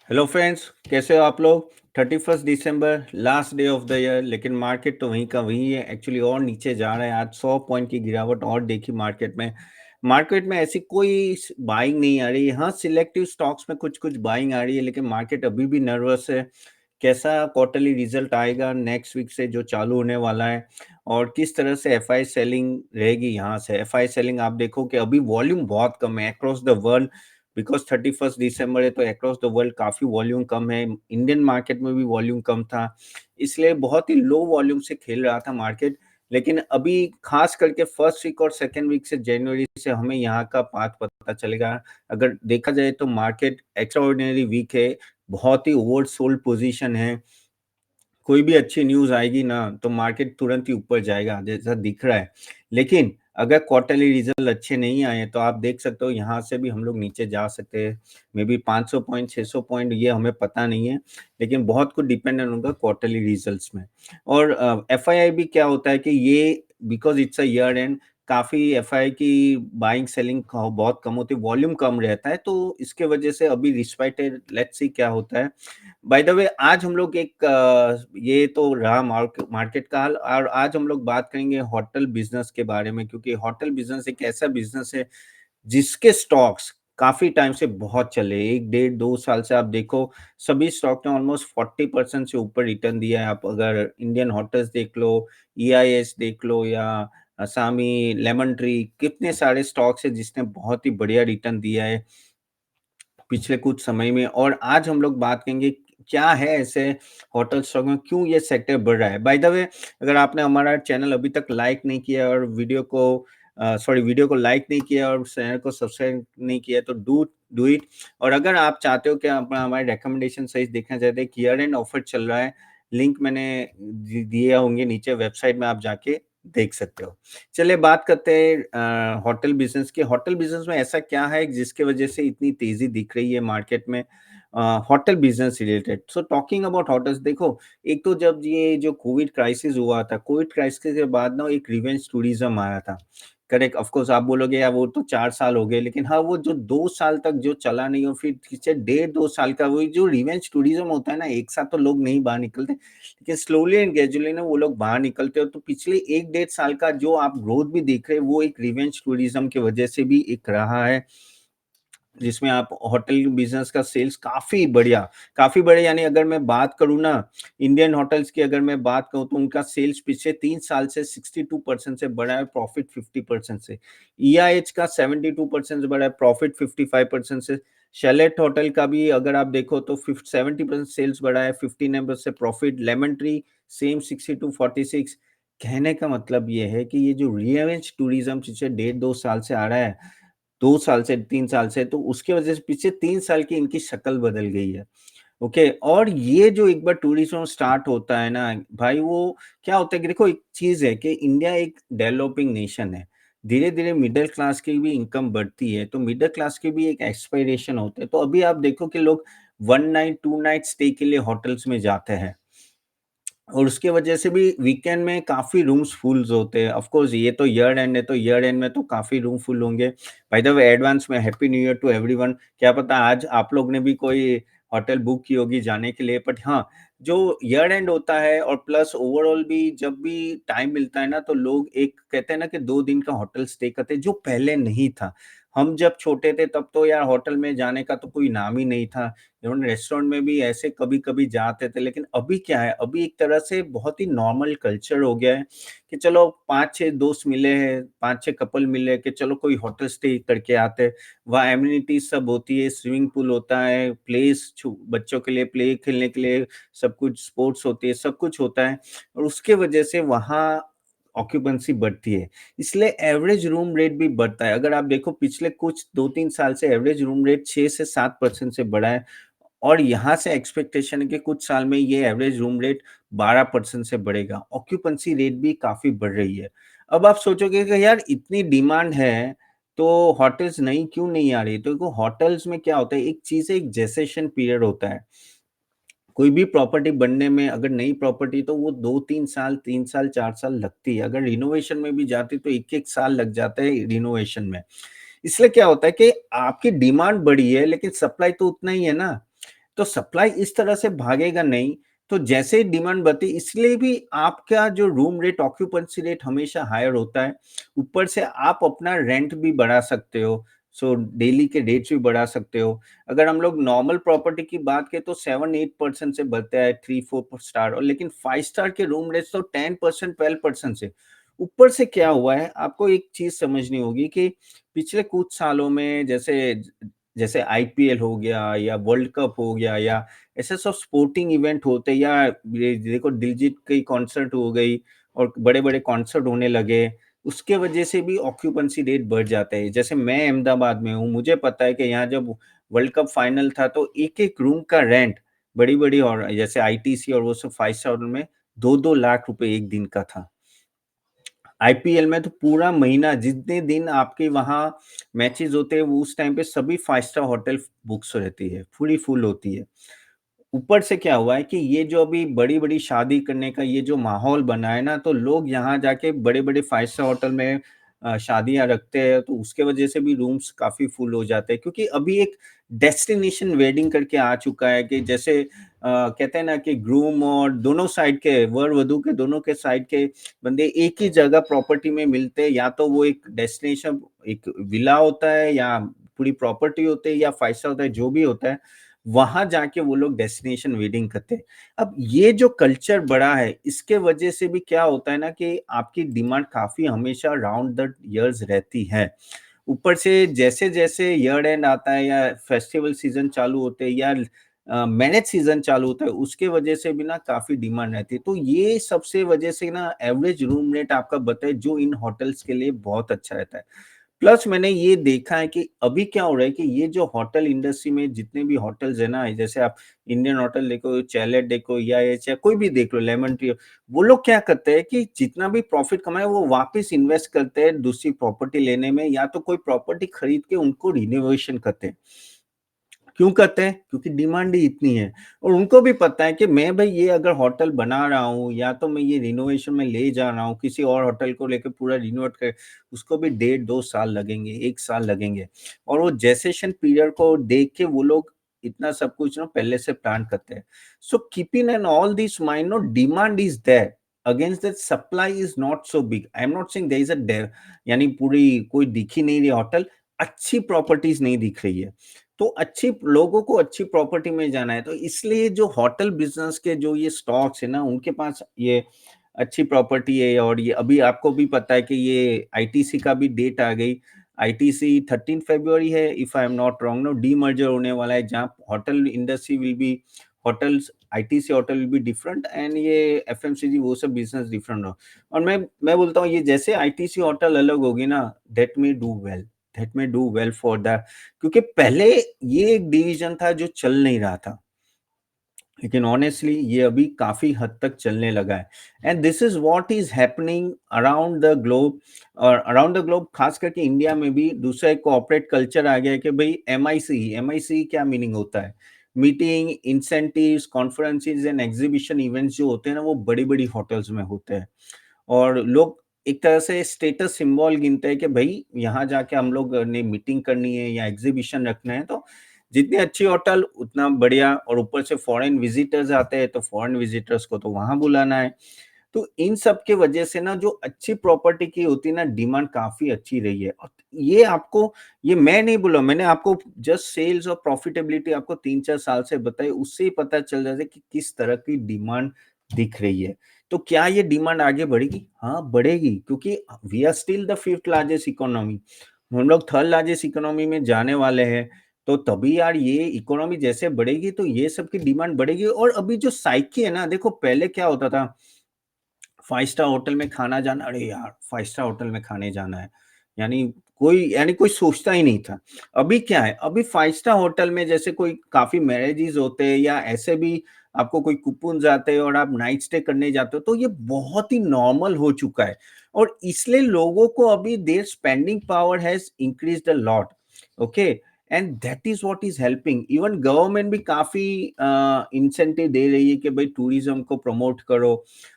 Hello friends, कैसे हो आप लोग। 31 दिसंबर, last day of the year, लेकिन मार्केट तो वहीं का वहीं है एक्चुअली, और नीचे जा रहा है। आज 100 पॉइंट की गिरावट और देखी मार्केट में ऐसी कोई बाइंग नहीं आ रही है। हाँ, सिलेक्टिव स्टॉक्स में कुछ कुछ बाइंग आ रही है, लेकिन मार्केट अभी भी नर्वस है। कैसा क्वार्टरली रिजल्ट आएगा नेक्स्ट वीक से जो चालू होने वाला है, और किस तरह से एफआई सेलिंग रहेगी। यहाँ से एफआई सेलिंग आप देखो कि अभी वॉल्यूम बहुत कम है अक्रॉस द वर्ल्ड, बिकॉज 31 दिसंबर है तो अक्रॉस द वर्ल्ड काफी वॉल्यूम कम है। इंडियन मार्केट में भी वॉल्यूम कम था, इसलिए बहुत ही लो वॉल्यूम से खेल रहा था मार्केट। लेकिन अभी खास करके फर्स्ट वीक और सेकेंड वीक से जनवरी से हमें यहाँ का पाथ पता चलेगा। अगर देखा जाए तो मार्केट एक्स्ट्राऑर्डिनरी वीक है, बहुत ही ओवर सोल्ड पोजीशन है। कोई भी अच्छी न्यूज आएगी ना तो मार्केट तुरंत ही ऊपर जाएगा जैसा दिख रहा है। लेकिन अगर क्वार्टरली रिजल्ट अच्छे नहीं आए तो आप देख सकते हो यहाँ से भी हम लोग नीचे जा सकते हैं। मे बी 500 पॉइंट 600 पॉइंट, ये हमें पता नहीं है, लेकिन बहुत कुछ डिपेंडेंट होगा क्वार्टरली रिजल्ट्स में। और एफआईआई भी क्या होता है कि ये because it's a year and, काफी एफआई की बाइंग सेलिंग बहुत कम होती है, वॉल्यूम कम रहता है, तो इसके वजह से अभी रिस्पेक्टेड, लेट्स सी क्या होता है। बाय द वे, आज हम लोग ये तो रहा मार्केट का हाल, और आज हम लोग बात करेंगे होटल बिजनेस के बारे में, क्योंकि होटल बिजनेस एक ऐसा बिजनेस है जिसके स्टॉक्स काफी टाइम से बहुत चले, 1 1.5 2 साल से आप देखो सभी स्टॉक ने ऑलमोस्ट 40% से ऊपर रिटर्न दिया है। आप अगर इंडियन होटल्स देख लो, ईआईएस देख लो, या असामी, लेमन ट्री, कितने सारे स्टॉक्स है जिसने बहुत ही बढ़िया रिटर्न दिया है पिछले कुछ समय में। और आज हम लोग बात करेंगे क्या है ऐसे होटल स्टॉक में, क्यों ये सेक्टर बढ़ रहा है। बाय द वे, अगर आपने हमारा चैनल अभी तक लाइक नहीं किया और वीडियो को लाइक नहीं किया और चैनल को सब्सक्राइब नहीं किया तो डू डू इट। और अगर आप चाहते हो कि आप हमारे रिकमेंडेशन सही देखना चाहते हैं, ईयर एंड ऑफर चल रहा है, लिंक मैंने दिए होंगे नीचे, वेबसाइट में आप जाके देख सकते हो। चलिए बात करते हैं होटल बिजनेस के। होटल बिजनेस में ऐसा क्या है जिसके वजह से इतनी तेजी दिख रही है मार्केट में hotel business related. So talking about hotels, देखो, एक तो जब ये जो कोविड क्राइसिस हुआ था, कोविड क्राइसिस के बाद ना एक रिवेंज टूरिज्म आया था। करेक्ट, ऑफ कोर्स आप बोलोगे यार वो तो 4 साल हो गए, लेकिन हाँ, वो जो 2 साल तक जो चला नहीं, और फिर पीछे 1.5 2 साल का वो जो रिवेंज टूरिज्म होता है ना, एक साथ तो लोग नहीं बाहर निकलते, लेकिन स्लोली एंड ग्रेजुअली ना वो लोग बाहर निकलते हो। तो पिछले 1 1.5 साल का जो आप ग्रोथ भी देख रहे हैं, वो एक रिवेंज टूरिज्म की वजह से भी एक रहा है, जिसमें आप होटल बिजनेस का सेल्स काफी बढ़िया यानी अगर मैं बात करूँ ना, इंडियन होटल्स की अगर मैं बात करूँ तो उनका सेल्स पिछले 3 साल से 62% से बढ़ा है, प्रॉफिट 50% से। ईआईएच का 72% से बढ़ा है, प्रॉफिट 55% से। शैलेट होटल का भी अगर आप देखो तो 70% सेल्स बढ़ा है, 59% से प्रॉफिट। Lemon tree same 62-46। कहने का मतलब ये है कि ये जो रिवेंज टूरिज्म पिछले 1.5 2 साल से आ रहा है, 2 साल से 3 साल से, तो उसके वजह से पीछे 3 साल की इनकी शक्ल बदल गई है। ओके, और ये जो एक बार टूरिज्म स्टार्ट होता है ना भाई, वो क्या होता है कि देखो, एक चीज है कि इंडिया एक डेवलपिंग नेशन है। धीरे धीरे मिडिल क्लास की भी इनकम बढ़ती है, तो मिडिल क्लास की भी एक एक्सपेक्टेशन होते हैं। तो अभी आप देखो कि लोग 1 नाइट 2 नाइट स्टे के लिए होटल्स में जाते हैं, और उसके वजह से भी वीकेंड में काफ़ी रूम्स फुल होते हैं। ऑफ कोर्स ये तो ईयर एंड है, तो ईयर एंड में तो काफ़ी रूम फुल होंगे। बाय द वे, एडवांस में happy new year to everyone. क्या पता आज आप लोग ने भी कोई होटल बुक की होगी जाने के लिए। बट हाँ, जो ईयर एंड होता है और प्लस ओवरऑल भी जब भी टाइम मिलता है ना, तो लोग एक कहते हैं ना कि 2 दिन का होटल स्टे करते हैं, जो पहले नहीं था। हम जब छोटे थे तब तो यार होटल में जाने का तो कोई नाम ही नहीं था। इवन रेस्टोरेंट में भी ऐसे कभी-कभी जाते थे, लेकिन अभी क्या है, अभी एक तरह से बहुत ही नॉर्मल कल्चर हो गया है कि चलो 5-6 दोस्त मिले हैं, 5-6 कपल मिले कि चलो कोई होटल स्टे करके आते हैं। वहाँ एमिनिटीज़ सब होती है, स्विमिंग पूल होता है, प्लेस छु बच्चों के लिए प्ले खेलने के लिए सब कुछ, स्पोर्ट्स होती है, सब कुछ होता है, और उसके वजह से वहाँ ऑक्यूपेंसी बढ़ती है। इसलिए एवरेज रूम रेट भी बढ़ता है। अगर आप देखो पिछले कुछ 2-3 साल से एवरेज रूम रेट 6 से 7% से बढ़ा है, और यहाँ से एक्सपेक्टेशन है कि कुछ साल में ये एवरेज रूम रेट 12% से बढ़ेगा। ऑक्यूपेंसी रेट भी काफ़ी बढ़ रही है। अब आप सोचोगे कि यार इतनी डिमांड है, तो होटल्स क्यों नहीं आ रही? तो देखो, होटल्स में क्या होता है, एक चीज़ है, एक जेस्टेशन पीरियड होता है। कोई भी प्रॉपर्टी बनने में, अगर नई प्रॉपर्टी तो वो 2-3 साल, 3 साल, 4 साल लगती है। अगर रिनोवेशन में भी जाती तो 1-1 साल लग जाता है रिनोवेशन में। इसलिए क्या होता है कि आपकी डिमांड बढ़ी है, लेकिन सप्लाई तो उतना ही है ना। तो सप्लाई इस तरह से भागेगा नहीं, तो जैसे ही डिमांड बढ़ती इसलिए भी आपका जो रूम रेट, ऑक्यूपेंसी रेट हमेशा हायर होता है। ऊपर से आप अपना रेंट भी बढ़ा सकते हो, सो डेली के रेट्स भी बढ़ा सकते हो। अगर हम लोग नॉर्मल प्रॉपर्टी की बात करें तो 7-8% से बढ़ता है 3-4 स्टार, और लेकिन 5 स्टार के रूम रेट्स तो 10% 12% से। ऊपर से क्या हुआ है, आपको एक चीज़ समझनी होगी कि पिछले कुछ सालों में जैसे जैसे आईपीएल हो गया या वर्ल्ड कप हो गया या ऐसे सब स्पोर्टिंग इवेंट होते हैं, या ये देखो दिलजीत की कॉन्सर्ट हो गई और बड़े-बड़े कॉन्सर्ट होने लगे, उसके वजह से भी ऑक्यूपेंसी रेट बढ़ जाता है। जैसे मैं अहमदाबाद में हूँ, मुझे पता है कि यहाँ जब वर्ल्ड कप फाइनल था तो एक-एक रूम का रेंट बड़ी-बड़ी और जैसे आईटीसी और वो सब 5 स्टार में 2-2 लाख रुपए एक दिन का था। आईपीएल में तो पूरा महीना जितने दिन आपके वहाँ मैचेज़ होते हैं, वो उस टाइम पे सभी 5 स्टार होटल बुक्स रहती है, पूरी फुल होती है। ऊपर से क्या हुआ है कि ये जो अभी बड़ी-बड़ी शादी करने का ये जो माहौल बना है ना, तो लोग यहाँ जाके बड़े-बड़े 5 स्टार होटल में शादियाँ रखते हैं, तो उसके वजह से भी रूम्स काफ़ी फुल हो जाते हैं। क्योंकि अभी एक डेस्टिनेशन वेडिंग करके आ चुका है कि जैसे कहते हैं ना कि ग्रूम और दोनों साइड के वर-वधू के दोनों के साइड के बंदे एक ही जगह प्रॉपर्टी में मिलते हैं, या तो वो एक डेस्टिनेशन एक विला होता है या पूरी प्रॉपर्टी होती है या 5 स्टार होता है, जो भी होता है, वहाँ जाके वो लोग डेस्टिनेशन वेडिंग करते हैं। अब ये जो कल्चर बढ़ा है, इसके वजह से भी क्या होता है ना कि आपकी डिमांड काफ़ी हमेशा राउंड द ईयर्स रहती है। ऊपर से जैसे-जैसे ईयर एंड आता है या फेस्टिवल सीज़न चालू होते हैं या मैरिज सीज़न चालू होता है, उसके वजह से भी ना काफ़ी डिमांड रहती है। तो ये सबसे वजह से ना एवरेज रूम रेट आपका बताए जो इन होटल्स के लिए बहुत अच्छा रहता है। प्लस मैंने ये देखा है कि अभी क्या हो रहा है कि ये जो होटल इंडस्ट्री में जितने भी होटल्स है ना, जैसे आप इंडियन होटल देखो, चैलेट देखो या ये चाहे कोई भी देख लो, लेमन ट्री, वो लोग क्या करते हैं कि जितना भी प्रॉफिट कमाए वो वापस इन्वेस्ट करते हैं दूसरी प्रॉपर्टी लेने में, या तो कोई प्रॉपर्टी खरीद के उनको रिनोवेशन करते हैं। क्यों करते हैं? क्योंकि डिमांड ही इतनी है और उनको भी पता है कि मैं भई ये अगर होटल बना रहा हूँ या तो मैं ये रिनोवेशन में ले जा रहा हूँ, किसी और होटल को लेके पूरा रिनोवेट कर, उसको भी डेढ़ 2 साल लगेंगे, 1 साल लगेंगे और वो जेसेशन पीरियड को देख के वो लोग इतना सब कुछ ना पहले से प्लान करते हैं। So keeping in all this mind, no demand is there, against that supply is not so big. I am not saying there is a there, यानी पूरी कोई दिख ही नहीं रही होटल, अच्छी प्रॉपर्टीज़ नहीं दिख रही है। तो अच्छी लोगों को अच्छी प्रॉपर्टी में जाना है, तो इसलिए जो होटल बिज़नेस के जो ये स्टॉक्स है ना, उनके पास ये अच्छी प्रॉपर्टी है और ये अभी आपको भी पता है कि ये आईटीसी का भी डेट आ गई। आईटीसी 13 फरवरी है if I am not wrong, no demerger होने वाला है जहाँ hotel industry will be hotels, ITC hotel will be different and ये एफएमसीजी वो सब बिज़नेस डिफरेंट हो। और मैं बोलता हूँ ये जैसे आईटीसी होटल अलग होगी ना, that may do well for the, क्योंकि पहले ये एक डिवीजन था जो चल नहीं रहा था, लेकिन ऑनेस्टली ये अभी काफी हद तक चलने लगा है and this is what is happening around the globe. और अराउंड द ग्लोब खास करके इंडिया में भी दूसरा एक कॉर्पोरेट कल्चर आ गया है कि भाई एमआईसी क्या मीनिंग होता है, meeting, incentives, conferences and exhibition events जो होते हैं ना वो बड़ी बड़ी होटल्स में होते हैं और लोग एक तरह से स्टेटस सिंबल गिनते हैं कि भाई यहाँ जाके हम लोग ने मीटिंग करनी है या एग्जीबिशन रखना है, तो जितनी अच्छी होटल उतना बढ़िया और ऊपर से फॉरेन विजिटर्स आते हैं तो फॉरेन विजिटर्स को तो वहां बुलाना है। तो इन सब के वजह से ना जो अच्छी प्रॉपर्टी की होती है ना डिमांड काफी अच्छी रही है और ये आपको, ये मैं नहीं बोला, मैंने आपको जस्ट सेल्स और प्रॉफिटेबिलिटी आपको 3-4 साल से बताई, उससे ही पता चल जाता है कि किस तरह की डिमांड दिख रही है। तो क्या ये डिमांड आगे बढ़ेगी? हाँ बढ़ेगी, क्योंकि we are still the fifth largest economy, हम लोग थर्ड लार्जेस्ट इकोनॉमी में जाने वाले हैं। तो तभी यार ये इकोनॉमी जैसे बढ़ेगी तो ये सब की डिमांड बढ़ेगी। और अभी जो साइकी है ना, देखो पहले क्या होता था, 5 स्टार होटल में खाना जाना, अरे यार 5 स्टार होटल में खाने जाना है, यानी कोई सोचता ही नहीं था। अभी क्या है, अभी 5 स्टार होटल में जैसे कोई काफ़ी मैरेजेस होते हैं या ऐसे भी आपको कोई कूपन्स आते हैं और आप नाइट स्टे करने जाते हो, तो ये बहुत ही नॉर्मल हो चुका है और इसलिए लोगों को अभी their spending power has increased a lot, okay, and that is what is helping. Even government भी काफ़ी इंसेंटिव दे रही है कि भाई टूरिज्म को प्रमोट करो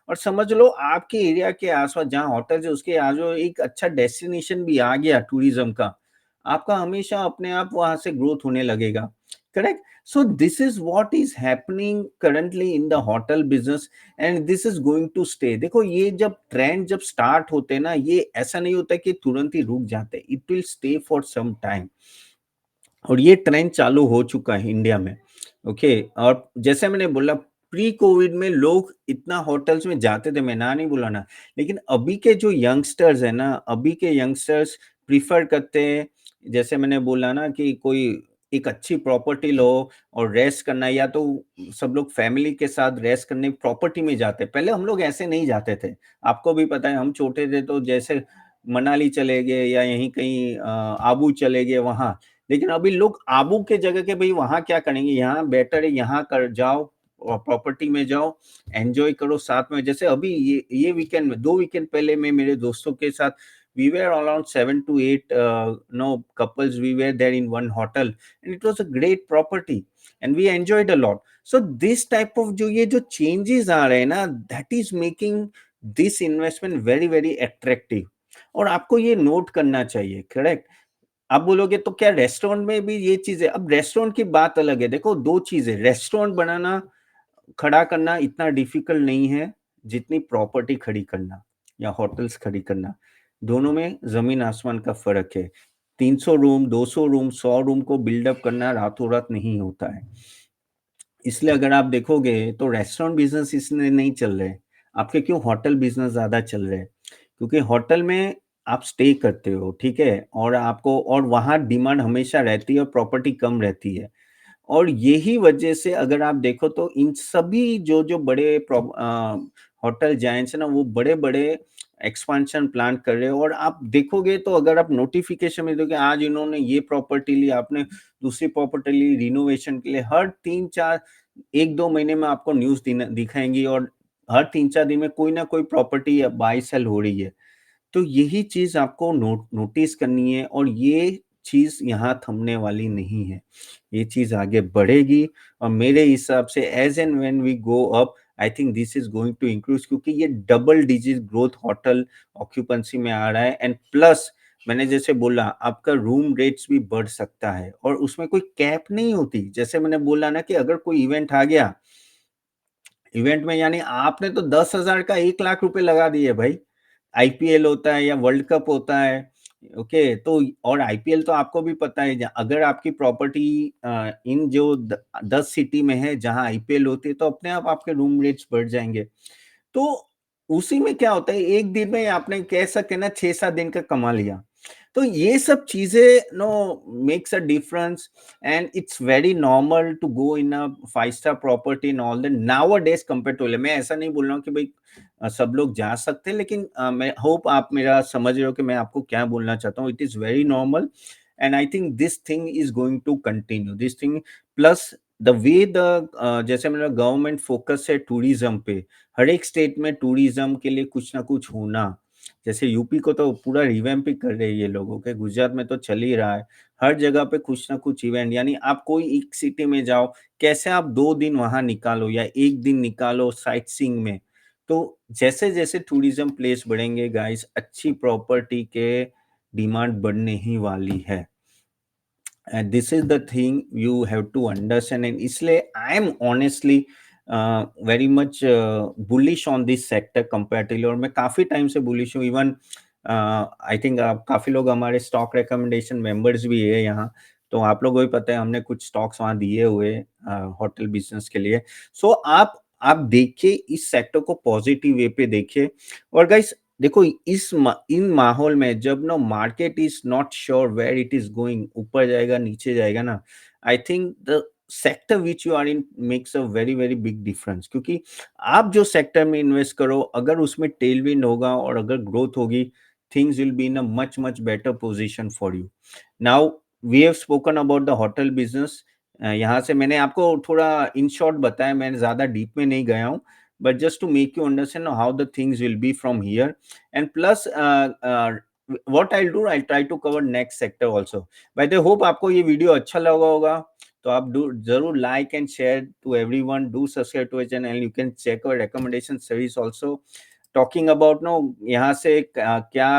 और समझ लो आपके एरिया के आसपास जहाँ होटल्स है उसके आजू एक अच्छा डेस्टिनेशन भी आ गया टूरिज्म का, आपका हमेशा अपने आप वहां से ग्रोथ होने लगेगा। correct? So this is what is happening currently in the hotel business, and this is going to stay. देखो ये जब ट्रेंड जब स्टार्ट होते हैं ना, ये ऐसा नहीं होता कि तुरंत ही रुक जाते, it will stay for some time. और ये ट्रेंड चालू हो चुका है इंडिया में। ओके, और जैसे मैंने बोला, प्री कोविड में लोग इतना होटल्स में जाते थे, मैं ना नहीं बोला ना, लेकिन अभी के जो यंगस्टर्स है ना, अभी के यंगस्टर्स प्रीफर करते हैं, जैसे मैंने बोला ना कि कोई एक अच्छी प्रॉपर्टी लो और रेस्ट करना, या तो सब लोग फैमिली के साथ रेस्ट करने प्रॉपर्टी में जाते। पहले हम लोग ऐसे नहीं जाते थे, आपको भी पता है, हम छोटे थे तो जैसे मनाली चले गए या यहीं कहीं आबू चले गए वहां। लेकिन अभी लोग आबू के जगह के भाई वहां क्या करेंगे, यहाँ बेटर है, यहाँ कर जाओ और प्रॉपर्टी में जाओ, एंजॉय करो साथ में। जैसे अभी ये वीकेंड में, 2 वीकेंड पहले मैं मेरे दोस्तों के साथ, we were around 7 to 8 no couples, we were there in one hotel and it was a great property and we enjoyed a lot. So this type of जो ये जो changes आ रहे हैं ना, that is making this investment very very attractive। और आपको ये note करना चाहिए, करेक्ट? आप बोलोगे तो क्या रेस्टोरेंट में भी ये चीज है? अब रेस्टोरेंट की बात अलग है। देखो, दो चीजें, रेस्टोरेंट बनाना, खड़ा करना इतना डिफिकल्ट नहीं है जितनी प्रॉपर्टी खड़ी करना या होटल्स खड़ी करना। दोनों में जमीन आसमान का फर्क है। 300 रूम, 200 रूम, 100 रूम को बिल्डअप करना रातों रात नहीं होता है। इसलिए अगर आप देखोगे तो रेस्टोरेंट बिजनेस इसलिए नहीं चल रहे, आपके क्यों होटल बिजनेस ज्यादा चल रहे? क्योंकि होटल में आप स्टे करते हो, ठीक है, और आपको, और वहां डिमांड हमेशा रहती है और प्रॉपर्टी कम रहती है। और यही वजह से अगर आप देखो तो इन सभी जो जो बड़े होटल जायंट्स है ना, वो बड़े बड़े एक्सपांशन प्लान कर रहे हैं। और आप देखोगे तो अगर आप नोटिफिकेशन में देखोगे, आज इन्होंने ये प्रॉपर्टी ली, आपने दूसरी प्रॉपर्टी ली रिनोवेशन के लिए, हर 3-4, 1-2 महीने में आपको न्यूज दिखाएंगी, और हर 3-4 दिन में कोई ना कोई प्रॉपर्टी बाई सेल हो रही है। तो यही चीज आपको नोटिस करनी है, और ये चीज यहाँ थमने वाली नहीं है, ये चीज आगे बढ़ेगी। और मेरे हिसाब से as and when we go up, I think this is going to increase, क्योंकि ये double digit growth hotel occupancy में आ रहा है। एंड प्लस मैंने जैसे बोला, आपका रूम रेट्स भी बढ़ सकता है, और उसमें कोई कैप नहीं होती। जैसे मैंने बोला ना कि अगर कोई इवेंट आ गया, इवेंट में यानी आपने तो 10,000 का 1 लाख रुपए लगा दिए भाई। आईपीएल होता है या वर्ल्ड कप होता है, ओके, तो और आईपीएल तो आपको भी पता है, अगर आपकी प्रॉपर्टी इन जो 10 सिटी में है जहां आईपीएल होती है, तो अपने आप आपके रूम रेट्स बढ़ जाएंगे। तो उसी में क्या होता है, एक दिन में आपने कह सकते ना 6-7 दिन का कमा लिया। तो ये सब चीजें no makes a difference, and it's very normal to go in a 5 star property in all the nowadays compare to. मैं ऐसा नहीं बोल रहा हूँ कि भाई सब लोग जा सकते हैं, लेकिन मैं होप आप मेरा समझ रहे हो कि मैं आपको क्या बोलना चाहता हूँ। It is very normal, and I think this thing is going to continue, this thing. Plus the way the जैसे मेरा गवर्नमेंट फोकस है टूरिज्म पे, हर एक स्टेट में टूरिज्म के लिए कुछ ना कुछ होना। जैसे यूपी को तो पूरा रिवैम्प ही कर रहे हैं ये लोगों के, गुजरात में तो चल ही रहा है, हर जगह पे कुछ ना कुछ इवेंट। यानी आप कोई एक सिटी में जाओ, कैसे आप 2 दिन वहां निकालो या एक दिन निकालो साइट सीइंग में। तो जैसे जैसे टूरिज्म प्लेस बढ़ेंगे गाइस, अच्छी प्रॉपर्टी के डिमांड बढ़ने ही वाली है। and this is the thing you have to understand, and इसलिए I am honestly very much bullish on this sector comparatively, और मैं काफी टाइम से bullish हूँ। इवन आई थिंक काफी लोग हमारे स्टॉक रिकमेंडेशन मेंबर्स भी है यहाँ, तो आप लोगों को भी पता है हमने कुछ स्टॉक्स वहाँ दिए हुए होटल बिजनेस के लिए। सो आप देखिए इस सेक्टर को पॉजिटिव वे पे देखिए। और गाइस देखो, इन माहौल में जब ना market is not sure where it is going, ऊपर जाएगा नीचे जाएगा ना, I think the sector which you are in makes a very very big difference. क्योंकि आप जो सेक्टर में इन्वेस्ट करो, अगर उसमें टेलविंड होगा और अगर ग्रोथ होगी, things will be in a much much better position for you. Now we have spoken about the hotel business. यहाँ से मैंने आपको थोड़ा इन शॉर्ट बताया, मैं ज्यादा डीप में नहीं गया हूँ, but just to make you understand how the things will be from here. And plus what I'll do, I'll try to cover next sector also. By the hope आपको ये video अच्छा लगा होगा, तो आप जरूर like and share to everyone, do subscribe to channel, you can check our recommendation series also, talking about no यहाँ से क्या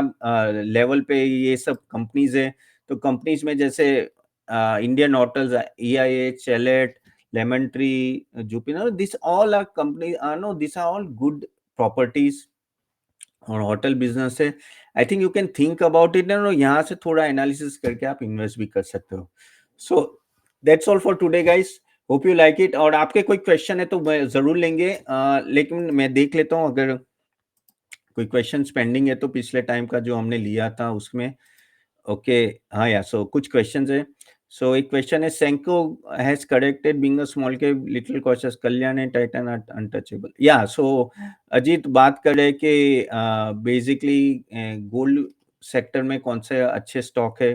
लेवल पे ये सब कंपनीज है। तो कंपनीज में जैसे Indian Hotels, EIH, Chalet, Lemon Tree, Jupiter. These all are companies. No, these are all good properties और होटल बिजनेस है. I think you can think about it and यहाँ से थोड़ा एनालिसिस करके आप इन्वेस्ट भी कर सकते हो. So that's all for today guys. Hope you like it. और आपके कोई क्वेश्चन है तो मैं जरूर लेंगे, लेकिन मैं देख लेता हूँ अगर कोई क्वेश्चन पेंडिंग है तो पिछले टाइम का जो हमने लिया था उसमें. ओके. हाँ यार, सो कुछ क्वेश्चंस है. सो एक क्वेश्चन है, Senco has corrected being a small cap little cautious, Kalyan and Titan are untouchable. या सो अजीत बात करे कि बेसिकली गोल्ड सेक्टर में कौन से अच्छे स्टॉक है,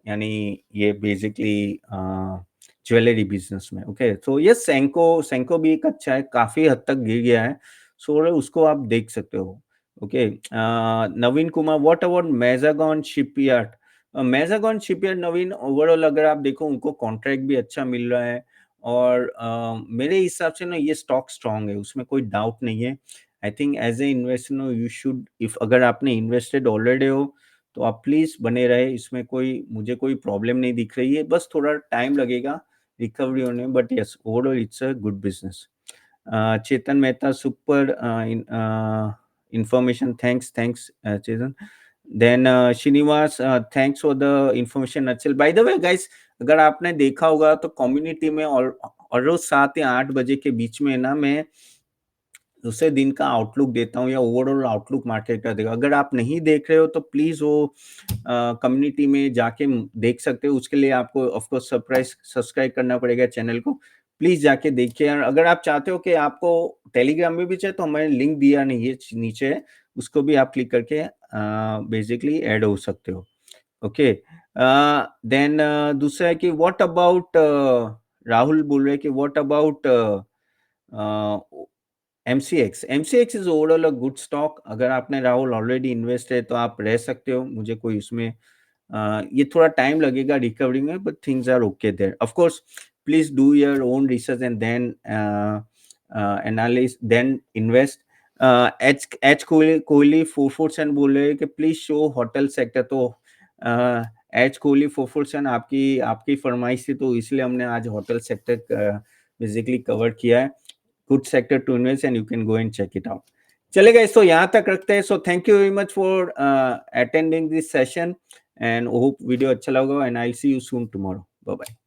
यानी ये बेसिकली ज्वेलरी बिजनेस में. ओके, तो ये सेंको भी एक अच्छा है, काफी हद तक गिर गया है. सो उसको आप देख सकते हो. Okay. Naveen Kumar, what about Mazagon shipyard? Mazagon shipyard Naveen, overall अगर आप देखो उनको कॉन्ट्रैक्ट भी अच्छा मिल रहा है और मेरे हिसाब से ना ये स्टॉक स्ट्रांग है, उसमें कोई डाउट नहीं है. I think as a investor no you should, if अगर आपने इन्वेस्टेड ऑलरेडी हो तो आप प्लीज बने रहे इसमें. मुझे कोई प्रॉब्लम नहीं दिख रही है, बस थोड़ा टाइम लगेगा रिकवरी होने में, but yes overall it's a good business. Chetan Mehta, super information. Thanks, Chetan. Then Srinivas, thanks for the information. Achal, by the way guys, अगर आपने देखा होगा तो कम्युनिटी में और रोज 7 या 8 बजे के बीच में ना मैं दूसरे दिन का आउटलुक देता हूँ या ओवरऑल आउटलुक मार्केट का देगा. अगर आप नहीं देख रहे हो तो प्लीज वो कम्युनिटी में जाके देख सकते हो. उसके लिए आपको ऑफकोर्स सब्सक्राइब करना पड़ेगा चैनल को. प्लीज जाके देखिए. अगर आप चाहते हो कि आपको टेलीग्राम में भी चाहिए तो हमें लिंक दिया नहीं है नीचे, उसको भी आप क्लिक करके बेसिकली ऐड हो सकते हो. ओके. देन दूसरा है कि व्हाट अबाउट, राहुल बोल रहे कि what about MCX is overall a good stock. अगर आपने राहुल ऑलरेडी इन्वेस्ट है तो आप रह सकते हो, मुझे कोई उसमें ये थोड़ा टाइम लगेगा रिकवरी में, but things are okay there. Of course please do your own research and then analyse then invest. H Kohli 447 बोल रहे हैं कि प्लीज शो होटल सेक्टर. तो एच कोहली 447 आपकी फरमाइश थी तो इसलिए हमने आज होटल सेक्टर बेसिकली कवर किया है. Good sector to invest and you can go and check it out. चलेगा, इसको यहाँ तक रखते हैं. So thank you very much for attending this session and hope video अच्छा लगा and I'll see you soon tomorrow. Bye bye.